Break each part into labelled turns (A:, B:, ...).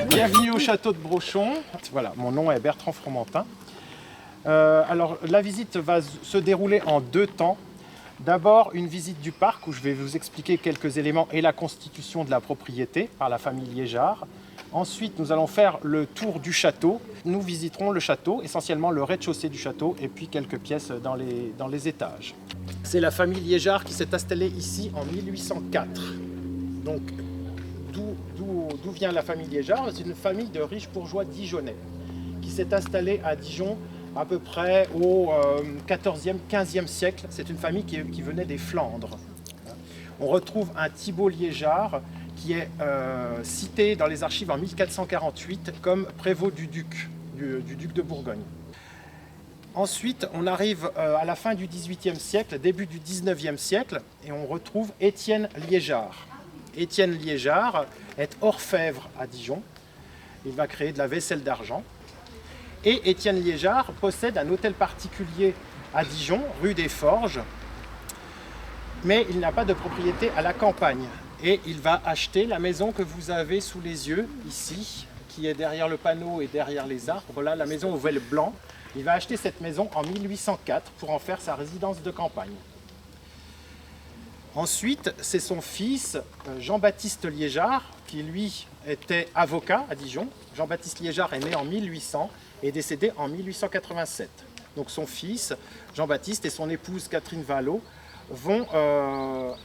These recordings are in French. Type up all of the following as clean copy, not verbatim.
A: Bienvenue au château de Brochon. Voilà, mon nom est Bertrand Fromentin. Alors, la visite va se dérouler en deux temps. D'abord, une visite du parc où je vais vous expliquer quelques éléments et la constitution de la propriété par la famille Liégeard. Ensuite, nous allons faire le tour du château. Nous visiterons le château, essentiellement le rez-de-chaussée du château et puis quelques pièces dans les étages. C'est la famille Liégeard qui s'est installée ici en 1804. Donc, d'où vient la famille Liégeard? C'est une famille de riches bourgeois dijonnais qui s'est installée à Dijon à peu près au 14e, 15e siècle. C'est une famille qui venait des Flandres. On retrouve un Thibault Liégeard qui est cité dans les archives en 1448 comme prévôt du duc de Bourgogne. Ensuite, on arrive à la fin du XVIIIe siècle, début du XIXe siècle, et on retrouve Étienne Liégeard. Étienne Liégeard est orfèvre à Dijon. Il va créer de la vaisselle d'argent. Et Étienne Liégeard possède un hôtel particulier à Dijon, rue des Forges, mais il n'a pas de propriété à la campagne. Et il va acheter la maison que vous avez sous les yeux, ici, qui est derrière le panneau et derrière les arbres, là, la maison au voile blanc. Il va acheter cette maison en 1804 pour en faire sa résidence de campagne. Ensuite, c'est son fils, Jean-Baptiste Liégeard, qui lui était avocat à Dijon. Jean-Baptiste Liégeard est né en 1800 et décédé en 1887. Donc son fils, Jean-Baptiste, et son épouse Catherine Vallot vont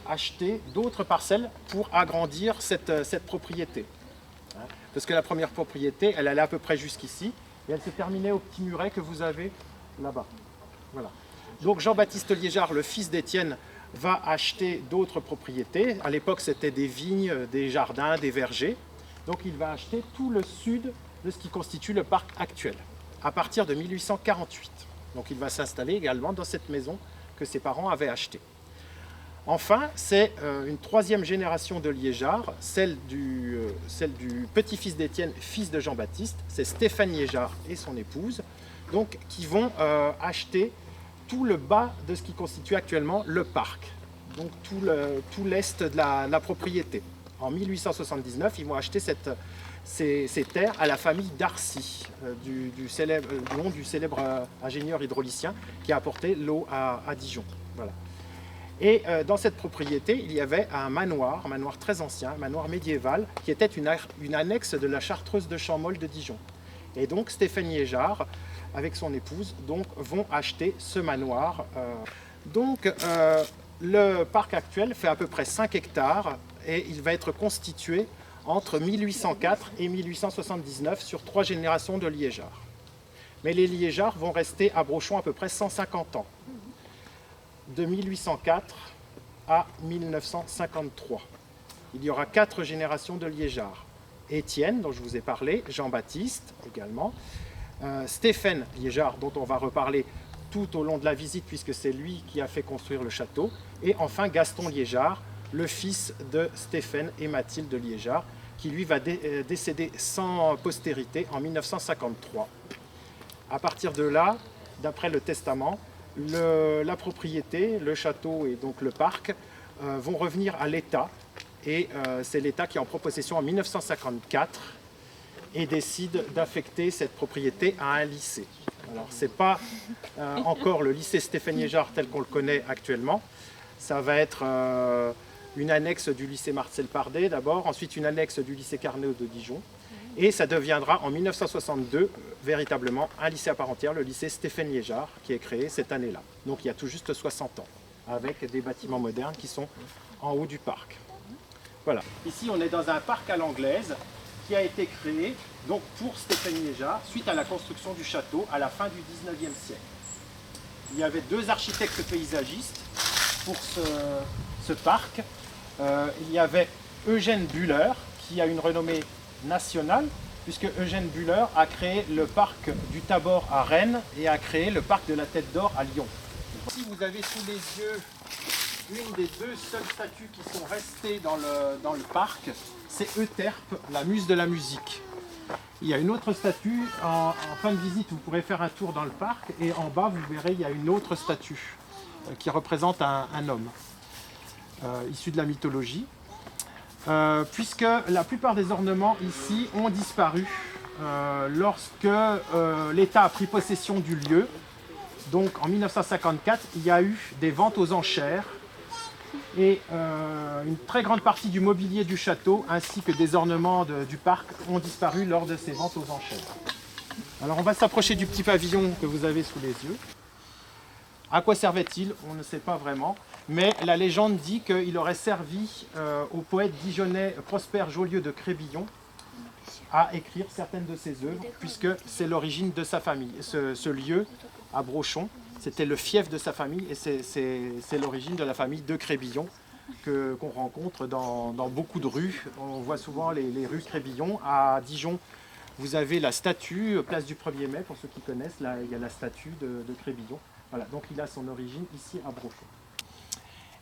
A: acheter d'autres parcelles pour agrandir cette propriété. Parce que la première propriété, elle allait à peu près jusqu'ici, et elle se terminait au petit muret que vous avez là-bas. Voilà. Donc Jean-Baptiste Liégeard, le fils d'Étienne, va acheter d'autres propriétés. À l'époque, c'était des vignes, des jardins, des vergers. Donc il va acheter tout le sud de ce qui constitue le parc actuel, à partir de 1848. Donc il va s'installer également dans cette maison que ses parents avaient achetée. Enfin, c'est une troisième génération de Liégeard, celle du petit-fils d'Étienne, fils de Jean-Baptiste. C'est Stéphane Liégeard et son épouse, donc, qui vont acheter tout le bas de ce qui constitue actuellement le parc, donc tout l'est de la propriété. En 1879, ils vont acheter ces terres à la famille Darcy, du nom du célèbre ingénieur hydraulicien qui a apporté l'eau à Dijon. Voilà. Et dans cette propriété, il y avait un manoir très ancien, un manoir médiéval, qui était une annexe de la chartreuse de Champmolles de Dijon. Et donc Stéphane Liégeard, avec son épouse, donc, vont acheter ce manoir. Le parc actuel fait à peu près 5 hectares et il va être constitué entre 1804 et 1879 sur 3 générations de Liégeard. Mais les Liégeards vont rester à Brochon à peu près 150 ans, de 1804 à 1953. Il y aura 4 générations de Liégeards. Étienne, dont je vous ai parlé, Jean-Baptiste également, Stéphane Liégeard, dont on va reparler tout au long de la visite puisque c'est lui qui a fait construire le château, et enfin Gaston Liégeard, le fils de Stéphane et Mathilde Liégeard, qui lui va décéder sans postérité en 1953. À partir de là, d'après le testament, la propriété, le château et donc le parc vont revenir à l'État, et c'est l'État qui en prend possession en 1954 et décide d'affecter cette propriété à un lycée. Alors ce n'est pas encore le lycée Stéphane Liégeard tel qu'on le connaît actuellement, ça va être une annexe du lycée Marcel Pardet d'abord, ensuite une annexe du lycée Carnot de Dijon, et ça deviendra en 1962 véritablement un lycée à part entière, le lycée Stéphane Liégeard, qui est créé cette année-là. Donc il y a tout juste 60 ans, avec des bâtiments modernes qui sont en haut du parc. Voilà. Ici on est dans un parc à l'anglaise qui a été créé donc, pour Stéphane Liégeard suite à la construction du château à la fin du XIXe siècle. Il y avait 2 architectes paysagistes pour ce parc. Il y avait Eugène Bühler, qui a une renommée nationale, puisque Eugène Bühler a créé le parc du Tabor à Rennes et a créé le parc de la Tête d'Or à Lyon. Ici, vous avez sous les yeux une des 2 seules statues qui sont restées dans le parc, c'est Euterpe, la muse de la musique. Il y a une autre statue, en fin de visite, vous pourrez faire un tour dans le parc, et en bas, vous verrez, il y a une autre statue qui représente un homme issu de la mythologie. puisque la plupart des ornements ici ont disparu lorsque l'État a pris possession du lieu. Donc en 1954, il y a eu des ventes aux enchères et une très grande partie du mobilier du château ainsi que des ornements du parc ont disparu lors de ces ventes aux enchères. Alors on va s'approcher du petit pavillon que vous avez sous les yeux. À quoi servait-il? On ne sait pas vraiment, mais la légende dit qu'il aurait servi au poète dijonnais Prosper Jolieu de Crébillon à écrire certaines de ses œuvres, puisque c'est l'origine de sa famille. Ce lieu, à Brochon, c'était le fief de sa famille, et c'est l'origine de la famille de Crébillon qu'on rencontre dans beaucoup de rues. On voit souvent les rues Crébillon. À Dijon, vous avez la statue, place du 1er mai, pour ceux qui connaissent, là, il y a la statue de Crébillon. Voilà, donc il a son origine ici à Brochon.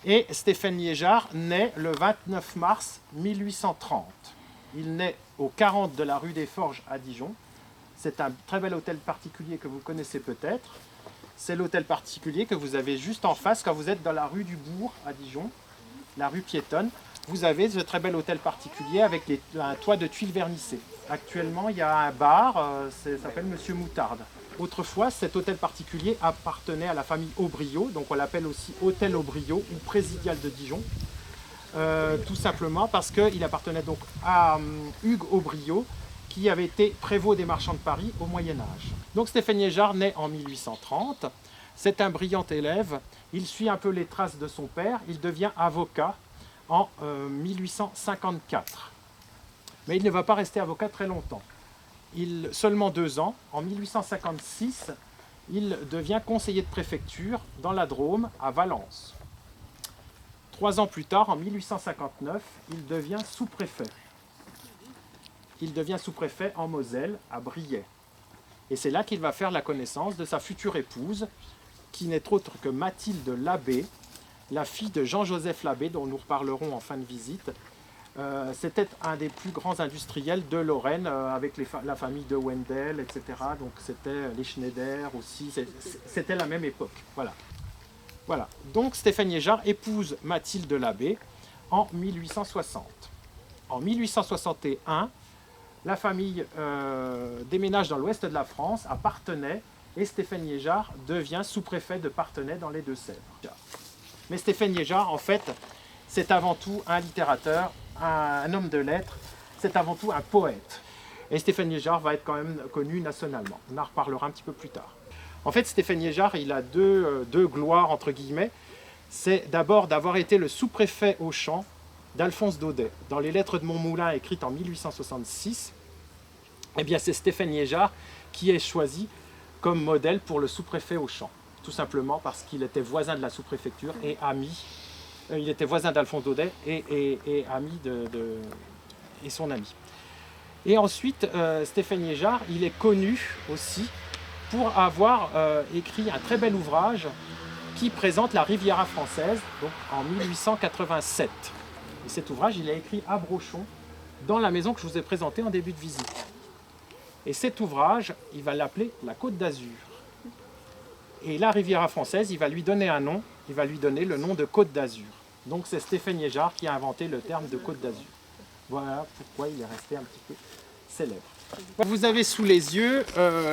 A: Et Stéphane Liégeard naît le 29 mars 1830. Il naît au 40 de la rue des Forges à Dijon. C'est un très bel hôtel particulier que vous connaissez peut-être. C'est l'hôtel particulier que vous avez juste en face quand vous êtes dans la rue du Bourg à Dijon, la rue piétonne. Vous avez ce très bel hôtel particulier avec un toit de tuiles vernissées. Actuellement, il y a un bar, ça s'appelle Monsieur Moutarde. Autrefois, cet hôtel particulier appartenait à la famille Aubriot, donc on l'appelle aussi Hôtel Aubriot ou Présidial de Dijon. Tout simplement parce qu'il appartenait donc à Hugues Aubriot, qui avait été prévôt des marchands de Paris au Moyen-Âge. Donc Stéphane Liégeard naît en 1830, c'est un brillant élève, il suit un peu les traces de son père, il devient avocat en 1854. Mais il ne va pas rester avocat très longtemps. Seulement 2 ans, en 1856, il devient conseiller de préfecture dans la Drôme, à Valence. 3 ans plus tard, en 1859, il devient sous-préfet. Il devient sous-préfet en Moselle, à Briey. Et c'est là qu'il va faire la connaissance de sa future épouse, qui n'est autre que Mathilde Labbé, la fille de Jean-Joseph Labbé, dont nous reparlerons en fin de visite. C'était un des plus grands industriels de Lorraine, avec la famille de Wendel, etc. Donc c'était les Schneider aussi, c'était la même époque. Voilà. Voilà. Donc Stéphane Liégeard épouse Mathilde Labbé en 1860. En 1861, la famille déménage dans l'ouest de la France, à Parthenay, et Stéphane Liégeard devient sous-préfet de Parthenay dans les Deux-Sèvres. Mais Stéphane Liégeard, en fait, c'est avant tout un littérateur, un homme de lettres, c'est avant tout un poète. Et Stéphane Liégeard va être quand même connu nationalement. On en reparlera un petit peu plus tard. En fait, Stéphane Liégeard, il a deux gloires, entre guillemets. C'est d'abord d'avoir été le sous-préfet au Champ d'Alphonse Daudet. Dans les lettres de Montmoulin, écrites en 1866, eh bien, c'est Stéphane Liégeard qui est choisi comme modèle pour le sous-préfet au Champ. Tout simplement parce qu'il était voisin de la sous-préfecture et ami. Il était voisin d'Alphonse Daudet et ami et son ami. Et ensuite, Stéphane Liégeard, il est connu aussi pour avoir écrit un très bel ouvrage qui présente la Riviera française, donc en 1887. Et cet ouvrage, il est écrit à Brochon, dans la maison que je vous ai présentée en début de visite. Et cet ouvrage, il va l'appeler la Côte d'Azur. Et la Riviera française, il va lui donner un nom, il va lui donner le nom de Côte d'Azur. Donc c'est Stéphane Liégeard qui a inventé le terme de Côte d'Azur. Voilà pourquoi il est resté un petit peu célèbre. Vous avez sous les yeux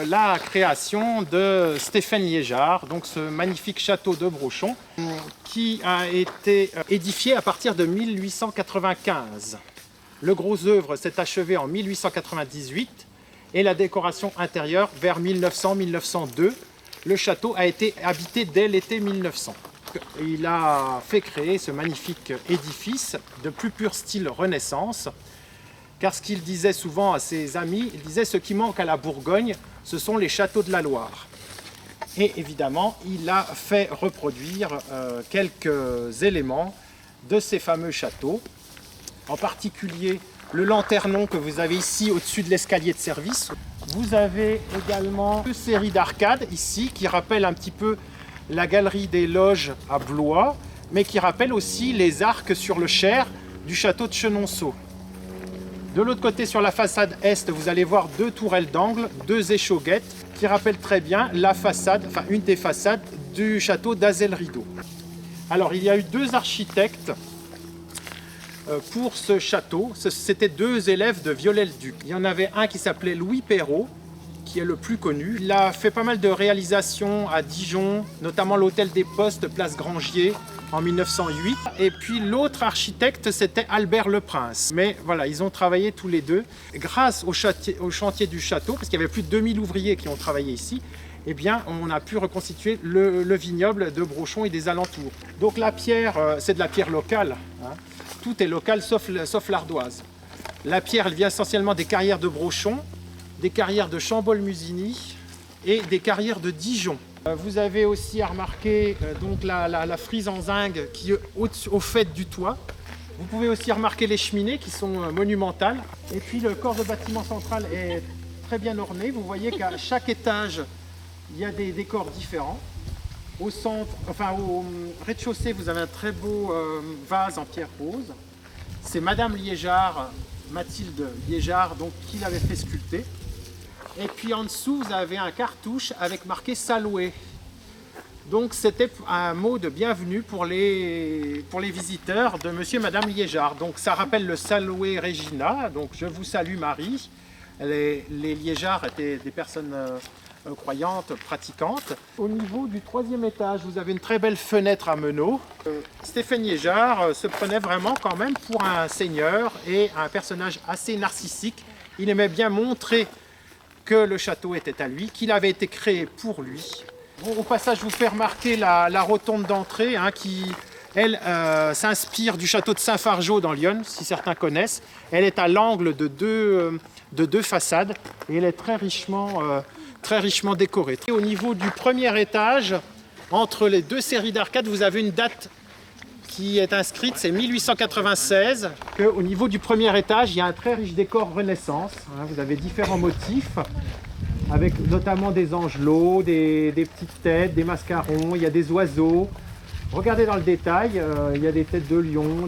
A: la création de Stéphane Liégeard, donc ce magnifique château de Brochon, qui a été édifié à partir de 1895. Le gros œuvre s'est achevé en 1898 et la décoration intérieure vers 1900-1902. Le château a été habité dès l'été 1900. Il a fait créer ce magnifique édifice de plus pur style Renaissance, car ce qu'il disait souvent à ses amis, il disait « ce qui manque à la Bourgogne, ce sont les châteaux de la Loire ». Et évidemment, il a fait reproduire quelques éléments de ces fameux châteaux, en particulier le lanternon que vous avez ici au-dessus de l'escalier de service. Vous avez également une série d'arcades ici qui rappellent un petit peu la galerie des loges à Blois, mais qui rappellent aussi les arcs sur le Cher du château de Chenonceau. De l'autre côté, sur la façade est, vous allez voir 2 tourelles d'angle, 2 échauguettes, qui rappellent très bien la façade, enfin une des façades du château d'Azel-Rideau. Alors, il y a eu 2 architectes pour ce château. C'était 2 élèves de Viollet-le-Duc. Il y en avait un qui s'appelait Louis Perrault, qui est le plus connu. Il a fait pas mal de réalisations à Dijon, notamment l'hôtel des Postes, place Grangier, en 1908. Et puis l'autre architecte, c'était Albert Leprince. Mais voilà, ils ont travaillé tous les deux. Grâce au chantier du château, parce qu'il y avait plus de 2000 ouvriers qui ont travaillé ici, eh bien, on a pu reconstituer le vignoble de Brochon et des alentours. Donc la pierre, c'est de la pierre locale, hein. Tout est local sauf l'ardoise. La pierre, elle vient essentiellement des carrières de Brochon, des carrières de Chambol-Musigny et des carrières de Dijon. Vous avez aussi à remarquer donc la frise en zinc qui est au fait du toit. Vous pouvez aussi remarquer les cheminées qui sont monumentales. Et puis le corps de bâtiment central est très bien orné. Vous voyez qu'à chaque étage, il y a des décors différents. Au centre, enfin au rez-de-chaussée, vous avez un très beau vase en pierre rose. C'est Madame Liégeard, Mathilde Liégeard, donc, qui l'avait fait sculpter. Et puis en dessous, vous avez un cartouche avec marqué Saloué. Donc c'était un mot de bienvenue pour les visiteurs de Monsieur et Madame Liégeard. Donc ça rappelle le Saloué Regina, donc je vous salue Marie. Les Liégeards étaient des personnes croyantes, pratiquantes. Au niveau du 3e étage, vous avez une très belle fenêtre à meneaux. Stéphane Liégeard se prenait vraiment quand même pour un seigneur et un personnage assez narcissique. Il aimait bien montrer que le château était à lui, qu'il avait été créé pour lui. Bon, au passage, je vous fais remarquer la rotonde d'entrée qui, elle, s'inspire du château de Saint-Fargeau dans l'Yonne, si certains connaissent. Elle est à l'angle de deux façades et elle est très richement décorée. Et au niveau du 1er étage, entre les 2 séries d'arcades, vous avez une date qui est inscrite, c'est 1896. Au niveau du 1er étage, il y a un très riche décor Renaissance. Vous avez différents motifs, avec notamment des angelots, des petites têtes, des mascarons, il y a des oiseaux. Regardez dans le détail, il y a des têtes de lion,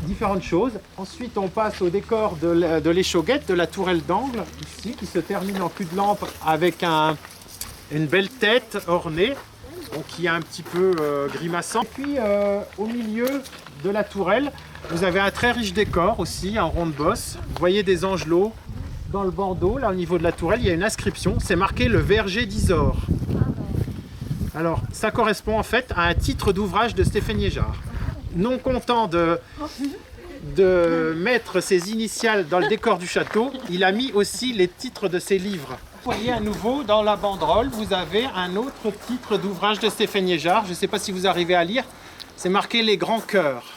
A: différentes choses. Ensuite, on passe au décor de l'échauguette, de la tourelle d'angle, ici, qui se termine en cul de lampe avec une belle tête ornée, donc qui est un petit peu grimaçant. Et puis, au milieu de la tourelle, vous avez un très riche décor aussi, en rond de bosse. Vous voyez des angelots. Dans le bandeau, là, au niveau de la tourelle, il y a une inscription, c'est marqué « Le verger d'Isore ». Alors, ça correspond en fait à un titre d'ouvrage de Stéphane Liégeard. Non content de mettre ses initiales dans le décor du château, il a mis aussi les titres de ses livres. Vous voyez à nouveau, dans la banderole, vous avez un autre titre d'ouvrage de Stéphane Liégeard. Je ne sais pas si vous arrivez à lire, c'est marqué « Les grands cœurs ».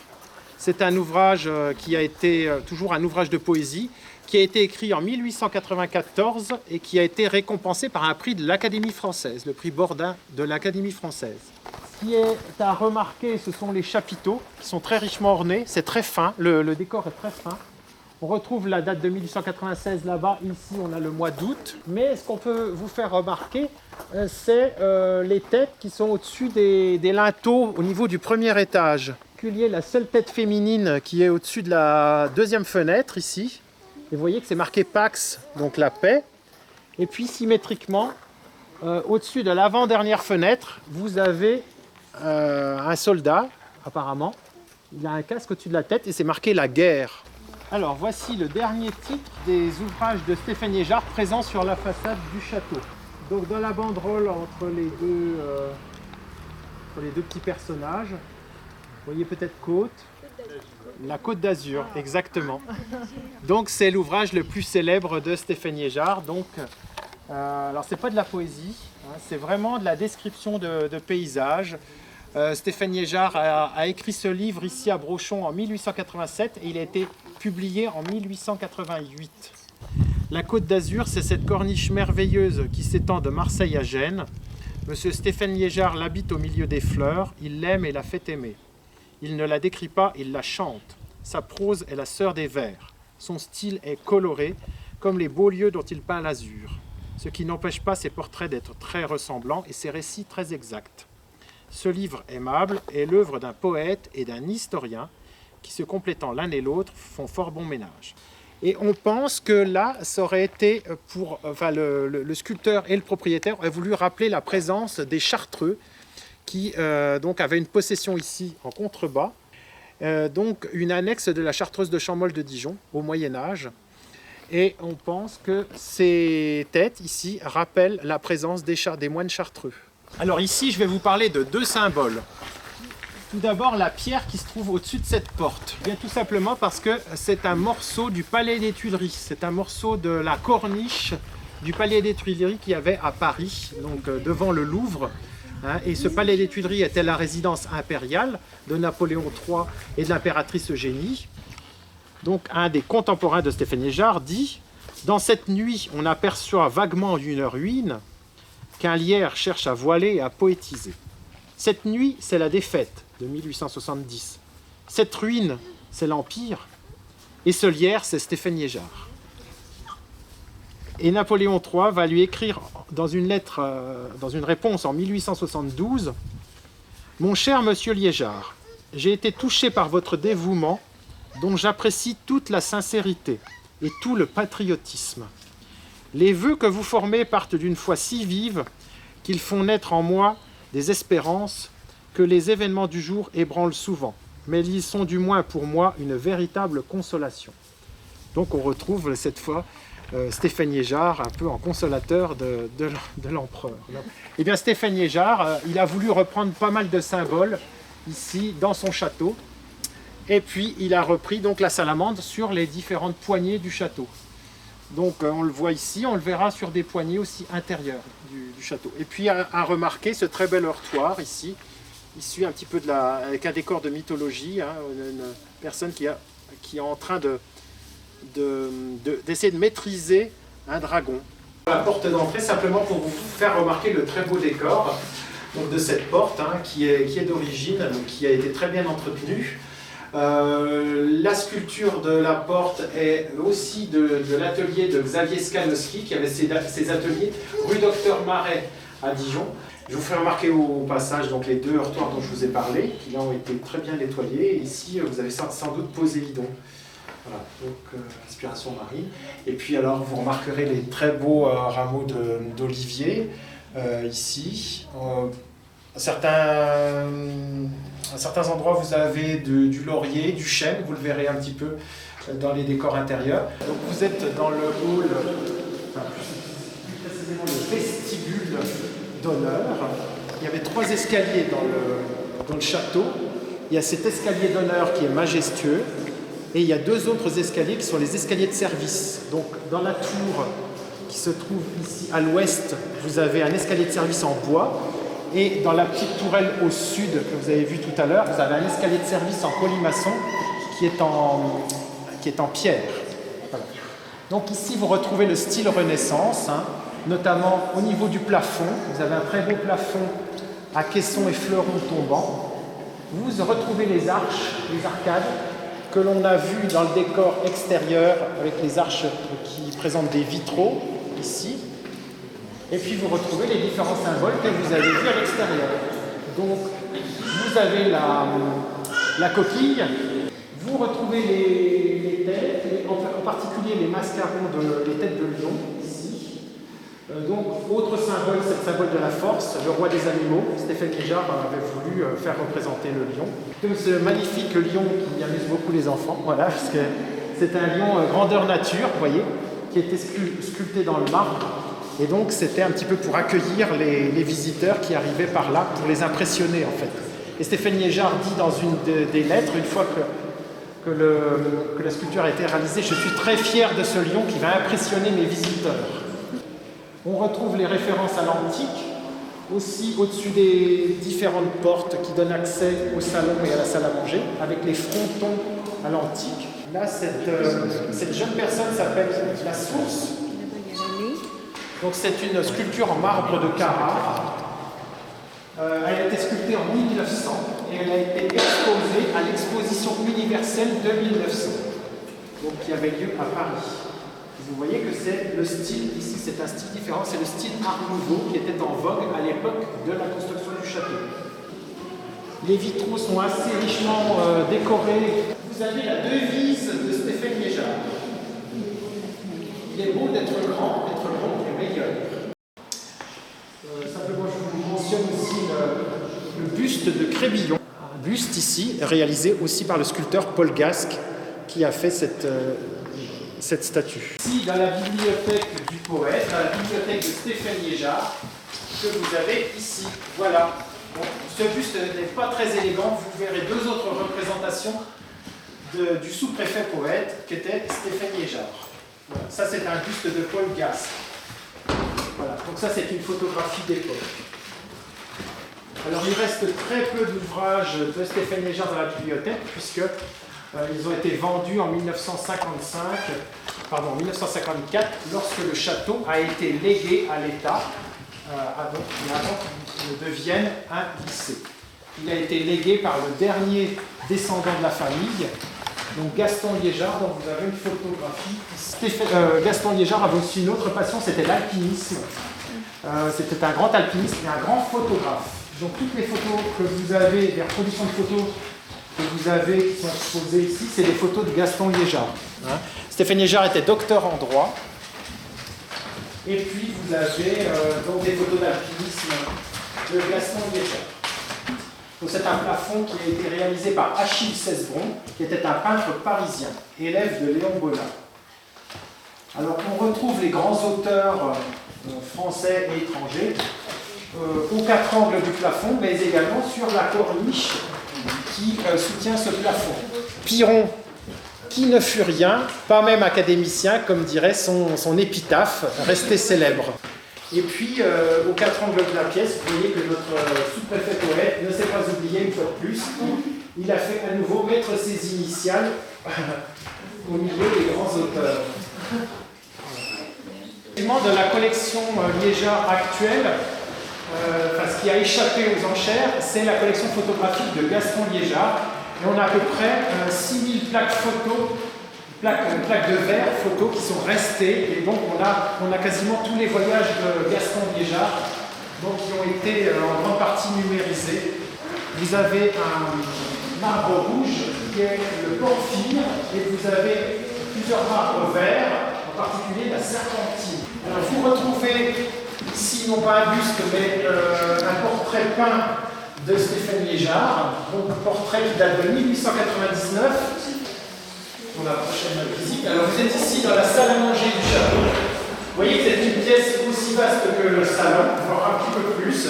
A: C'est un ouvrage qui a été toujours un ouvrage de poésie, qui a été écrit en 1894 et qui a été récompensé par un prix de l'Académie française, le prix Bordin de l'Académie française. Ce qui est à remarquer, ce sont les chapiteaux qui sont très richement ornés, c'est très fin, le décor est très fin. On retrouve la date de 1896 là-bas, ici on a le mois d'août. Mais ce qu'on peut vous faire remarquer, c'est les têtes qui sont au-dessus des linteaux au niveau du 1er étage. La seule tête féminine qui est au-dessus de la 2e fenêtre ici. Et vous voyez que c'est marqué Pax, donc la paix. Et puis symétriquement, au-dessus de l'avant-dernière fenêtre, vous avez un soldat, apparemment. Il a un casque au-dessus de la tête et c'est marqué la guerre. Alors voici le dernier titre des ouvrages de Stéphane Liégeard présents sur la façade du château. Donc dans la banderole entre les deux petits personnages, vous voyez peut-être Côte. La Côte d'Azur, exactement. Donc c'est l'ouvrage le plus célèbre de Stéphane Liégeard. Donc, alors c'est pas de la poésie, c'est vraiment de la description de paysages. Stéphane Liégeard a écrit ce livre ici à Brochon en 1887 et il a été publié en 1888. La Côte d'Azur, c'est cette corniche merveilleuse qui s'étend de Marseille à Gênes. Monsieur Stéphane Liégeard l'habite au milieu des fleurs, il l'aime et la fait aimer. Il ne la décrit pas, il la chante. Sa prose est la sœur des vers. Son style est coloré, comme les beaux lieux dont il peint l'azur. Ce qui n'empêche pas ses portraits d'être très ressemblants et ses récits très exacts. Ce livre aimable est l'œuvre d'un poète et d'un historien qui, se complétant l'un et l'autre, font fort bon ménage. Et on pense que là, ça aurait été pour... Enfin, le sculpteur et le propriétaire auraient voulu rappeler la présence des Chartreux qui donc avaient une possession ici en contrebas. donc une annexe de la Chartreuse de Champmolles de Dijon au Moyen-Âge. Et on pense que ces têtes ici rappellent la présence des moines chartreux. Alors ici, je vais vous parler de deux symboles. Tout d'abord, la pierre qui se trouve au-dessus de cette porte. Bien tout simplement parce que c'est un morceau du Palais des Tuileries. C'est un morceau de la corniche du Palais des Tuileries qu'il y avait à Paris, donc devant le Louvre. Et ce Palais des Tuileries était la résidence impériale de Napoléon III et de l'impératrice Eugénie. Donc un des contemporains de Stéphane Liégeard dit « Dans cette nuit, on aperçoit vaguement une ruine qu'un lierre cherche à voiler et à poétiser. Cette nuit, c'est la défaite de 1870. Cette ruine, c'est l'Empire. Et ce lierre, c'est Stéphane Liégeard. » Et Napoléon III va lui écrire dans une lettre, dans une réponse en 1872, « Mon cher monsieur Liégeard, j'ai été touché par votre dévouement, dont j'apprécie toute la sincérité et tout le patriotisme. Les vœux que vous formez partent d'une foi si vive qu'ils font naître en moi des espérances que les événements du jour ébranlent souvent, mais ils sont du moins pour moi une véritable consolation. » Donc on retrouve cette fois Stéphane Liégeard, un peu en consolateur de l'empereur. Eh bien Stéphane Liégeard, il a voulu reprendre pas mal de symboles ici dans son château. Et puis il a repris donc la salamandre sur les différentes poignées du château. Donc on le voit ici, on le verra sur des poignées aussi intérieures du château. Et puis à remarquer ce très bel heurtoir ici, issu un petit peu avec un décor de mythologie, une personne qui est en train d'essayer de maîtriser un dragon. La porte d'entrée, simplement pour vous faire remarquer le très beau décor donc de cette porte qui est d'origine, qui a été très bien entretenue. La sculpture de la porte est aussi de l'atelier de Xavier Skalowski, qui avait ses ateliers rue Docteur Marais à Dijon. Je vous fais remarquer au passage donc, les deux heurtoirs dont je vous ai parlé, qui là ont été très bien nettoyés. Et ici, vous avez sans doute Poséidon. Voilà, donc inspiration marine. Et puis alors, vous remarquerez les très beaux rameaux d'olivier ici. À certains endroits, vous avez du laurier, du chêne, vous le verrez un petit peu dans les décors intérieurs. Donc vous êtes dans le hall, plus précisément le vestibule d'honneur. Il y avait 3 escaliers dans le château. Il y a cet escalier d'honneur qui est majestueux, et il y a 2 autres escaliers qui sont les escaliers de service. Donc dans la tour qui se trouve ici à l'ouest, vous avez un escalier de service en bois. Et dans la petite tourelle au sud que vous avez vu tout à l'heure, vous avez un escalier de service en colimaçon qui est en pierre. Voilà. Donc ici, vous retrouvez le style Renaissance, notamment au niveau du plafond. Vous avez un très beau plafond à caissons et fleurons tombants. Vous retrouvez les arches, les arcades, que l'on a vues dans le décor extérieur avec les arches qui présentent des vitraux, ici. Et puis vous retrouvez les différents symboles que vous avez vus à l'extérieur. Donc vous avez la coquille, vous retrouvez les têtes, en particulier les mascarons, les têtes de lion, ici. Donc autre symbole, c'est le symbole de la force, le roi des animaux. Stéphane Liégeard avait voulu faire représenter le lion. Donc ce magnifique lion qui amuse beaucoup les enfants, voilà, parce que c'est un lion grandeur nature, vous voyez, qui a été sculpté dans le marbre. Et donc c'était un petit peu pour accueillir les visiteurs qui arrivaient par là, pour les impressionner en fait. Et Stéphane Liégeard dit dans une des lettres, une fois que la sculpture a été réalisée, « Je suis très fier de ce lion qui va impressionner mes visiteurs ». On retrouve les références à l'antique, aussi au-dessus des différentes portes qui donnent accès au salon et à la salle à manger, avec les frontons à l'antique. Là, cette jeune personne s'appelle La Source. Donc c'est une sculpture en marbre de Carrare. Elle a été sculptée en 1900 et elle a été exposée à l'exposition universelle de 1900, donc qui avait lieu à Paris. Vous voyez que c'est le style, ici c'est un style différent, c'est le style Art Nouveau qui était en vogue à l'époque de la construction du château. Les vitraux sont assez richement décorés. Vous avez la devise de Stéphane Liégeard. Il est beau d'être grand et meilleur. Simplement, je vous mentionne ici le buste de Crébillon, buste ici, réalisé aussi par le sculpteur Paul Gasque, qui a fait cette statue. Ici, dans la bibliothèque du poète, dans la bibliothèque de Stéphane Liégeard, que vous avez ici. Voilà. Bon, ce buste n'est pas très élégant, vous verrez deux autres représentations du sous-préfet poète, qui était Stéphane Liégeard. Voilà. Ça, c'est un buste de Paul Gasque. Voilà. Donc ça, c'est une photographie d'époque. Alors, il reste très peu d'ouvrages de Stéphane Liégeard dans la bibliothèque, puisque ils ont été vendus en 1954, lorsque le château a été légué à l'État, avant qu'il ne devienne un lycée. Il a été légué par le dernier descendant de la famille, donc Gaston Liégeard, dont vous avez une photographie. Gaston Liégeard avait aussi une autre passion, c'était l'alpinisme. C'était un grand alpiniste et un grand photographe. Donc toutes les photos que vous avez, les reproductions de photos que vous avez qui sont exposées ici, c'est des photos de Gaston Liégeard. Stéphane Liégeard était docteur en droit. Et puis vous avez donc des photos d'alpinisme de Gaston Liégeard. Donc c'est un plafond qui a été réalisé par Achille Cesbron, qui était un peintre parisien, élève de Léon Bonnat. Alors on retrouve les grands auteurs français et étrangers aux quatre angles du plafond, mais également sur la corniche qui soutient ce plafond. Piron, qui ne fut rien, pas même académicien, comme dirait son épitaphe, resté célèbre. Et puis, aux quatre angles de la pièce, vous voyez que notre sous-préfet poète ne s'est pas oublié une fois de plus. Il a fait à nouveau mettre ses initiales au milieu des grands auteurs. De la collection Liégeard actuelle, ce qui a échappé aux enchères, c'est la collection photographique de Gaston Liégeard. Et on a à peu près 6000 plaques photos, plaques de verre photos qui sont restées. Et donc on a quasiment tous les voyages de Gaston Liégeard, donc, qui ont été en grande partie numérisés. Vous avez un marbre rouge qui est le porphyre, et vous avez plusieurs marbres verts, en particulier la serpentine. Alors vous retrouvez ici non pas un buste, mais un portrait peint de Stéphane Liégeard, donc un portrait qui date de 1899, pour la prochaine visite. Alors vous êtes ici dans la salle à manger du château. Vous voyez que c'est une pièce aussi vaste que le salon, voire un petit peu plus,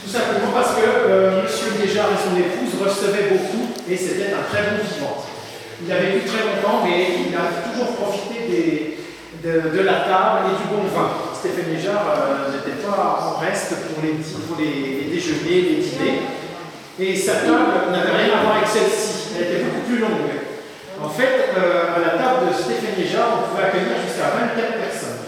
A: tout simplement parce que M. Liégeard et son épouse recevaient beaucoup, et c'était un très bon vivant. Il a vécu très longtemps, mais il a toujours profité de la table et du bon vin. Stéphane Liégeard n'était pas en reste pour les déjeuners, les dîners. Et sa table n'avait rien à voir avec celle-ci, elle était beaucoup plus longue. En fait, à la table de Stéphane Liégeard, on pouvait accueillir jusqu'à 24 personnes.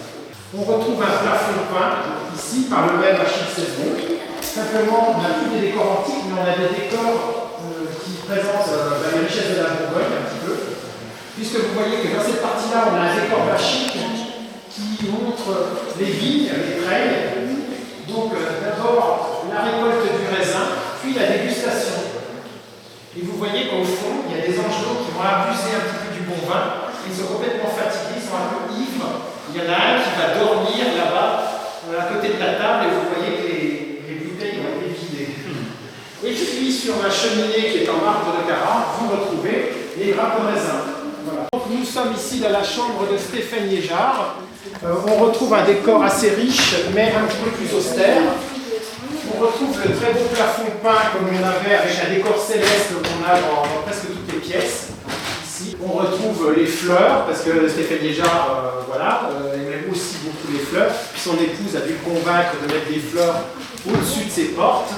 A: On retrouve un plafond peint, ici, par le même Achille Cesbron. Simplement, on n'a plus des décors antiques, mais on a des décors qui présentent les richesses de la Bourgogne, un petit peu. Puisque vous voyez que dans cette partie-là, on a un décor bachique qui montre les vignes, les treilles. Donc d'abord la récolte du raisin, puis la dégustation. Et vous voyez qu'au fond, il y a des angelots qui vont abuser un petit peu du bon vin. Ils sont complètement fatigués, ils sont un peu ivres. Il y en a un qui va dormir là-bas, à côté de la table, et vous voyez que les bouteilles ont été vidées. Et puis sur la cheminée qui est en marbre de Carrare, vous retrouvez les grappes de raisin. Voilà. Donc nous sommes ici dans la chambre de Stéphane Liégeard. On retrouve un décor assez riche, mais un petit peu plus austère. On retrouve le très beau plafond peint comme on avait avec un décor céleste qu'on a dans presque toutes les pièces. Ici, on retrouve les fleurs, parce que Stéphane Liégeard aimait aussi beaucoup les fleurs. Puis son épouse a dû le convaincre de mettre des fleurs au-dessus de ses portes.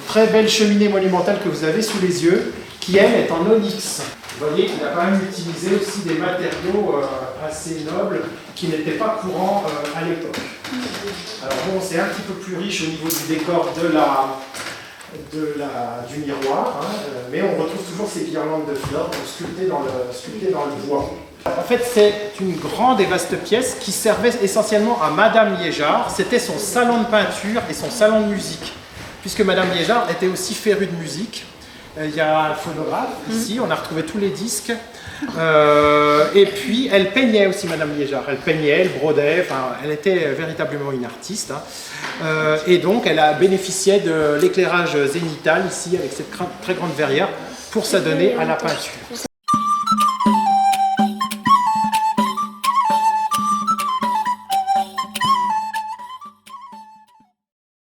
A: Très belle cheminée monumentale que vous avez sous les yeux, qui elle est en onyx. Vous voyez qu'il a quand même utilisé aussi des matériaux assez nobles qui n'étaient pas courants à l'époque. Alors bon, c'est un petit peu plus riche au niveau du décor du miroir, mais on retrouve toujours ces guirlandes de fleurs sculptées dans le bois. En fait, c'est une grande et vaste pièce qui servait essentiellement à Madame Liégeard. C'était son salon de peinture et son salon de musique, puisque Madame Liégeard était aussi férue de musique. Il y a un phonographe ici, on a retrouvé tous les disques. Et puis elle peignait aussi, Madame Liégeard. Elle peignait, elle brodait, enfin, elle était véritablement une artiste. Hein. Et donc elle a bénéficié de l'éclairage zénital ici avec cette très grande verrière pour s'adonner à la peinture.